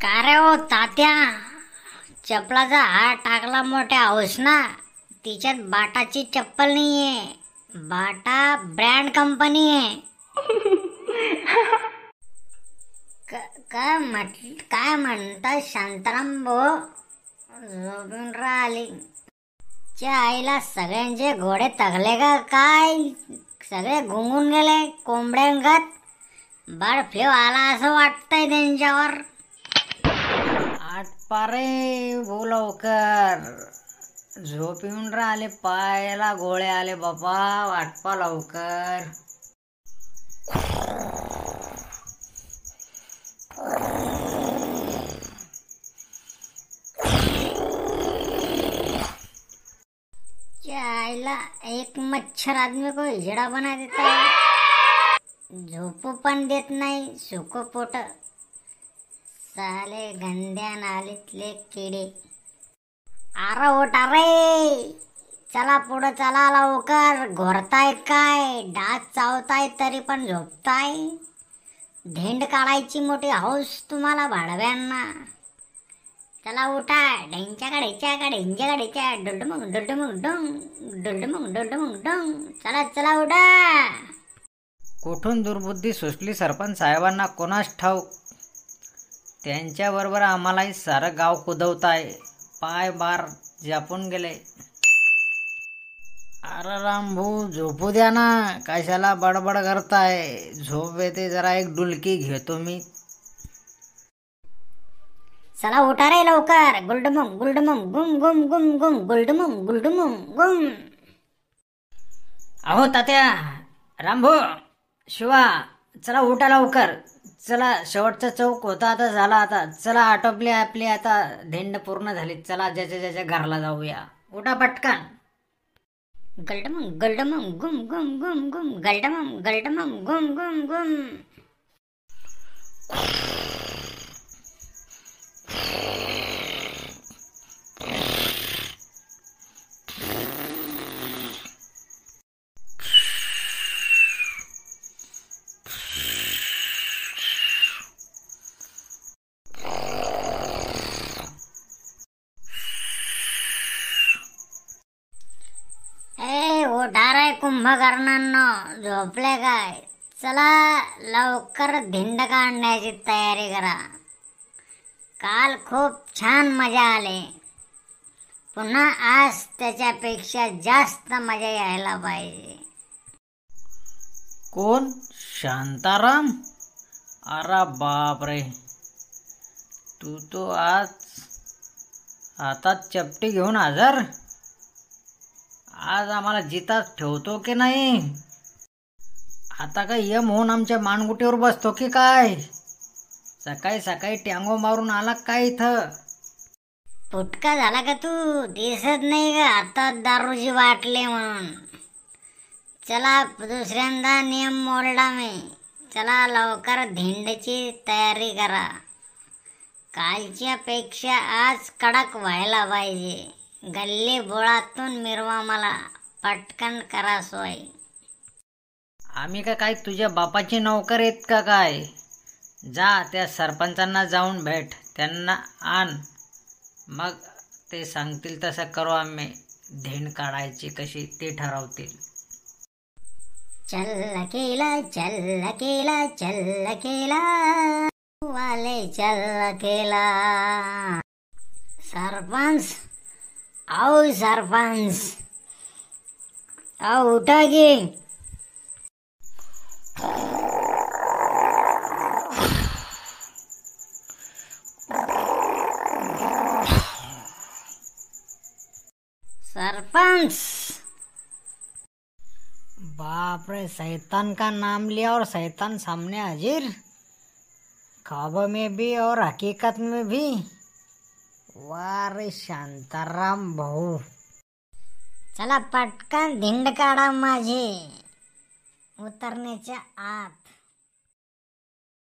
का रे ओ तात्या, चपलाचा हार टाकला मोठ्या हौसना. तिच्यात बाटाची चप्पल नाहीये, बाटा ब्रँड कंपनी आहे. काय म्हणता शांताराम भाऊ? झोपून राहिली. च्या आईला सगळ्यांचे घोडे तगले का काय? सगळे गुंगून गेले कोंबड्यांगत. बर्ड फ्लू आला असं वाटतंय त्यांच्यावर. आटपारे बोल लवकर, झोप येऊन राहिले, पायाला गोळे आले बाबा, आटपा लवकर. आईला एक मच्छर आदमी को हिजड़ा बना देता है. झोपू पण देत नाही सुको पोट. साले गंद्या नालीतले किडे. अरे ओटा रे, चला पुढं चला लवकर. घोरताय काय? डास चावताय तरी पण झोपताय. धेंड काढायची मोठी हौस तुम्हाला भाडव्यांना. चला उठा. ढेंच्याकडे डुलडुमग डुलडुमग डुंग, डुलडुमग डुलडुमग डुंग. चला चला उठा. कुठून दुर्बुद्धी सुचली सरपंच साहेबांना कोणास ठाऊक. त्यांच्याबरोबर आम्हालाही सारं गाव कुदवताय. पाय बार जापून गेले. अरे रामभाऊ, झोपू द्या ना, कशाला बडबड करताय? झोप येते, जरा एक डुलकी घेतो मी. चला उठा रे लवकर. गुलडुमग गुलडुमग गुम गुम गुम गुम, गुलडुमग गुलडुमग गुम. अहो तात्या, रामभाऊ, शिवा, चला उठा लवकर. चला, शेवटचा चौक होता आता, झाला आता. चला, आटोपली आपली आता, धेंड पूर्ण झाली. चला ज्याच्या ज्याच्या घरला जाऊया. उठा पटकन. गलडमग गलडमग गुम गुम गुम गुम, गलडमग गलडमग गुम गुम गुम. उठा रे कुंभकर्णांनो, झोपले काय? चला लवकर धिंड काढण्याची तयारी करा. काल खूप छान मजा आली, पुन्हा आज त्याच्यापेक्षा जास्त मजा यायला पाहिजे. कोण? शांताराम? अरे बाप रे, तू तो आज हातात चपटी घेऊन हजर. आज आम्हाला जितात ठेवतो की नाही? आता काय यम होऊन आमच्या मानगुटीवर बसतो की काय? सकाळी सकाळी टँगो मारून आला काय इथं? फुटका झाला का तू? दिसत नाही का आता दारूची वाटले म्हणून? चला दुसऱ्यांदा नियम मोडला मी. चला लवकर धिंडची तयारी करा. कालच्या पेक्षा आज कडक व्हायला पाहिजे. गल्ली बोळातून मिरवा मला. पटकन करा सोय. आम्ही का काय तुझ्या बापाची नौकर आहेत का काय? जा त्या सरपंचांना जाऊन भेट, त्यांना आण, मग ते सांगतील तसं करू आम्ही. धेंड काढायची कशी ते ठरवतील. चल केला चल केला चल केला वाले चल केला. सरपंच, आओ सरपंच, आओ उठा गे. सरपंच, बाप रे, शैतान का नाम लिया और शैतान सामने हाजिर. ख्वाब में भी और हकीकत में भी. वाह रे शांताराम भाऊ. चला पटकन धिंड काढा माझी उतरण्याच्या आत.